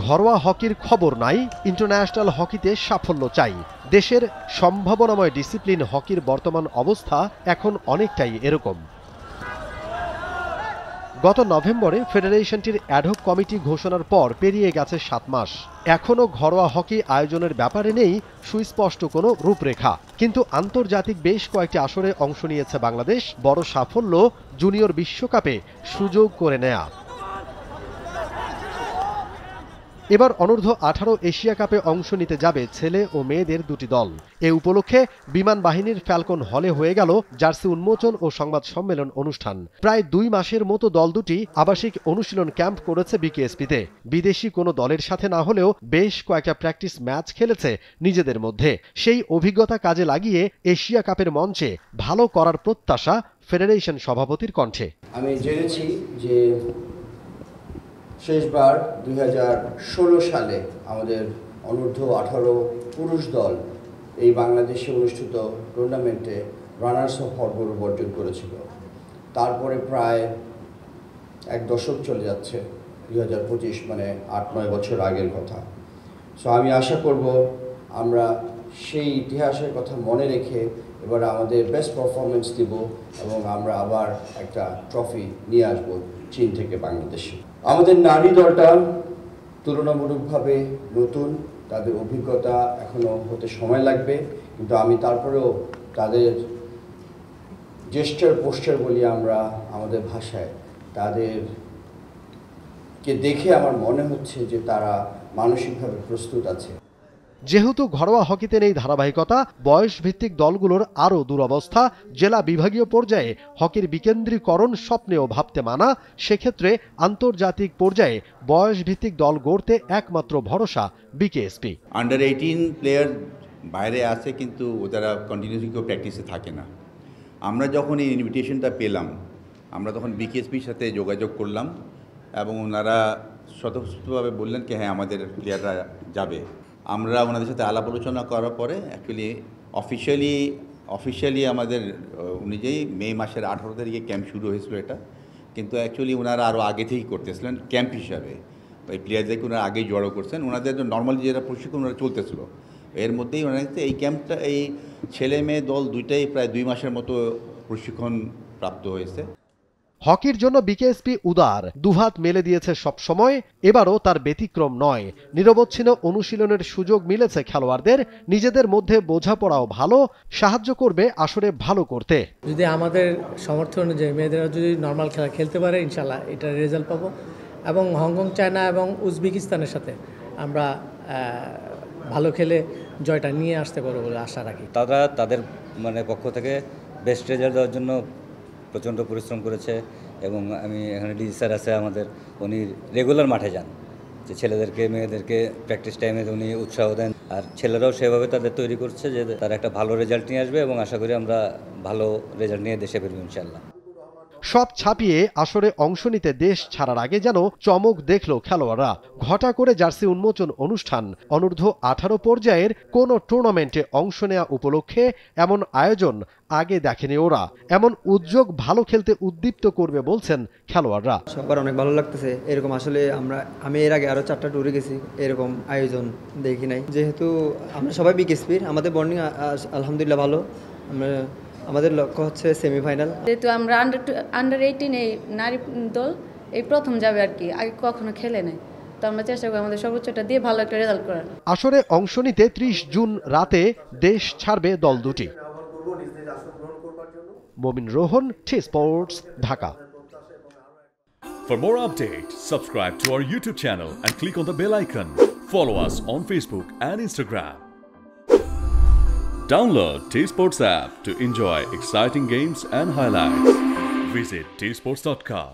ঘরোয়া হকির খবর নাই, ইন্টারন্যাশনাল হকিতে সাফল্য চাই। দেশের সম্ভাবনাময় ডিসিপ্লিন হকির বর্তমান অবস্থা এখন অনেকটাই এরকম। গত নভেম্বরে ফেডারেশনটির অ্যাডহক কমিটি ঘোষণার পর পেরিয়ে গেছে ৭ মাস। এখনও ঘরোয়া হকি আয়োজনের ব্যাপারে নেই সুস্পষ্ট কোনো রূপরেখা। কিন্তু আন্তর্জাতিক বেশ কয়েকটি আসরে অংশ নিয়েছে বাংলাদেশ। বড় সাফল্য জুনিয়র বিশ্বকাপে সুযোগ করে নেয়া। এবার অনূর্ধ্ব 18 এশিয়া কাপে অংশ নিতে যাবে ছেলে ও মেয়েদের দুটি দল। এ উপলক্ষে বিমান বাহিনীর ফ্যালকন হলে হয়ে গেল জার্সি উন্মোচন ও সংবাদ সম্মেলন অনুষ্ঠান। প্রায় 2 মাসের মতো দল দুটি আবাসিক অনুশীলন ক্যাম্প করেছে বিকেএসপিতে। বিদেশি কোনো দলের সাথে না হলেও বেশ কয়েকটা প্র্যাকটিস ম্যাচ খেলেছে নিজেদের মধ্যে। সেই অভিজ্ঞতা কাজে লাগিয়ে এশিয়া কাপের মঞ্চে ভালো করার প্রত্যাশা ফেডারেশন সভাপতির কণ্ঠে। আমি জেনেছি যে শেষবার 2016 সালে আমাদের অনূর্ধ্ব 18 পুরুষ দল এই বাংলাদেশে অনুষ্ঠিত টুর্নামেন্টে রানার্স আপ হওয়ার গৌরব অর্জন করেছিল। তারপরে প্রায় 1 দশক চলে যাচ্ছে, 2025 মানে 8-9 বছর আগের কথা। সো আমি আশা করব আমরা সেই ইতিহাসের কথা মনে রেখে এবার আমাদের বেস্ট পারফরমেন্স দিব এবং আমরা আবার একটা ট্রফি নিয়ে আসব চীন থেকে বাংলাদেশে। আমাদের নারী দলটা তুলনামূলকভাবে নতুন, তাদের অভিজ্ঞতা এখনো হতে সময় লাগবে, কিন্তু আমি তারপরেও তাদের জেস্টার পোস্টার বলি আমরা আমাদের ভাষায়, তাদেরকে দেখে আমার মনে হচ্ছে যে তারা মানসিকভাবে প্রস্তুত আছে। যেহেতু ঘরোয়া হকিতে নেই ধারাবাহিকতা, বয়সভিত্তিক দলগুলোর আরও দুরবস্থা, জেলা বিভাগীয় পর্যায়ে হকির বিকেন্দ্রীকরণ স্বপ্নেও ভাবতে মানা, সেক্ষেত্রে আন্তর্জাতিক পর্যায়ে বয়সভিত্তিক দল গড়তে একমাত্র ভরসা বিকেএসপি। আন্ডার 18 প্লেয়ার বাইরে আছে, কিন্তু ওরা কন্টিনিউসলি কেউ প্র্যাকটিসে থাকে না। আমরা যখন এই ইনভিটেশনটা পেলাম, আমরা তখন বিকেএসপির সাথে যোগাযোগ করলাম এবং ওনারা স্বতঃস্ফূর্তভাবে বললেন কি হ্যাঁ আমাদের প্লেয়াররা যাবে। আমরা ওনাদের সাথে আলাপ আলোচনা করার পরে অ্যাকচুয়ালি অফিসিয়ালি আমাদের অনুযায়ী মে মাসের 18 তারিখে ক্যাম্প শুরু হয়েছিল এটা, কিন্তু অ্যাকচুয়ালি ওনারা আরও আগে থেকেই করতেছিলেন ক্যাম্প হিসাবে। ওই প্লেয়ারদেরকে ওনারা আগেই জড়ো করছেন, ওনাদের নর্মালি যেটা প্রশিক্ষণ ওনারা চলতেছিল এর মধ্যেই ওনারা এই ক্যাম্পটা এই ছেলে মেয়ে দল দুইটাই প্রায় 2 মাসের মতো প্রশিক্ষণ প্রাপ্ত হয়েছে। হকির জন্য বিকেএসপি উদার, দুহাত মেলে দিয়েছে সব সময়, এবারও তার ব্যতিক্রম নয়। নিরবচ্ছিন্ন অনুশীলনের সুযোগ মিলেছে খেলোয়াড়দের, নিজেদের মধ্যে বোঝাপড়াও ভালো, সাহায্য করবে আসরে ভালো করতে। যদি আমাদের সামর্থ্য অনুযায়ী মেয়েদেরা যদি নর্মাল খেলা খেলতে পারে, ইনশাল্লাহ এটার রেজাল্ট পাবো এবং হংকং, চায়না এবং উজবেকিস্তানের সাথে আমরা ভালো খেলে জয়টা নিয়ে আসতে পারবো বলে আশা রাখি। তারা তাদের পক্ষ থেকে বেস্ট রেজাল্ট দেওয়ার জন্য প্রচণ্ড পরিশ্রম করেছে এবং আমি এখানে ডিজি স্যার আছে আমাদের, উনি রেগুলার মাঠে যান, যে ছেলেদেরকে মেয়েদেরকে প্র্যাকটিস টাইমে উনি উৎসাহ দেন, আর ছেলেরাও সেভাবে তাদের তৈরি করছে যে তারা একটা ভালো রেজাল্ট নিয়ে আসবে এবং আশা করি আমরা ভালো রেজাল্ট নিয়ে দেশে ফিরব ইনশাআল্লাহ। সব ছাপিয়ে আসরে অংশ নিতে দেশ ছাড়ার আগে যেন চমক দেখল খেলোয়াড়রা। ঘটা করে জার্সি উন্মোচন অনুষ্ঠান, অনূর্ধ্ব 18 পর্যায়ের কোন টুর্নামেন্টে অংশ নেওয়া উপলক্ষে এমন আয়োজন আগে দেখেনি ওরা। এমন উদ্যোগ ভালো খেলতে উদ্দীপ্ত করবে বলছেন খেলোয়াড়রা। সবার অনেক ভালো লাগতেছে। এরকম আসলে আমি এর আগে আরো 4টা ট্যুরে গেছি, এরকম আয়োজন দেখি নাই। যেহেতু আমরা সবাই বিকেএসপির, আমাদের বর্নিং আলহামদুলিল্লাহ ভালো। আমাদের লক্ষ্য হচ্ছে সেমিফাইনাল। যেহেতু আমরা আন্ডার 18 এই নারী দল এই প্রথম যাবে আর কি, আগে কখনো খেলে নাই, তো আমরা চেষ্টা করি আমাদের সর্বোচ্চটা দিয়ে ভালো একটা রেজাল্ট করার। আসরে অংশ নিতে 30 জুন রাতে দেশ ছাড়বে দল দুটি। মমিন Rohan, T-Sports, Dhaka. For more updates, subscribe to our YouTube channel and click on the bell icon. Follow us on Facebook and Instagram. Download T-Sports app to enjoy exciting games and highlights. Visit tsports.com.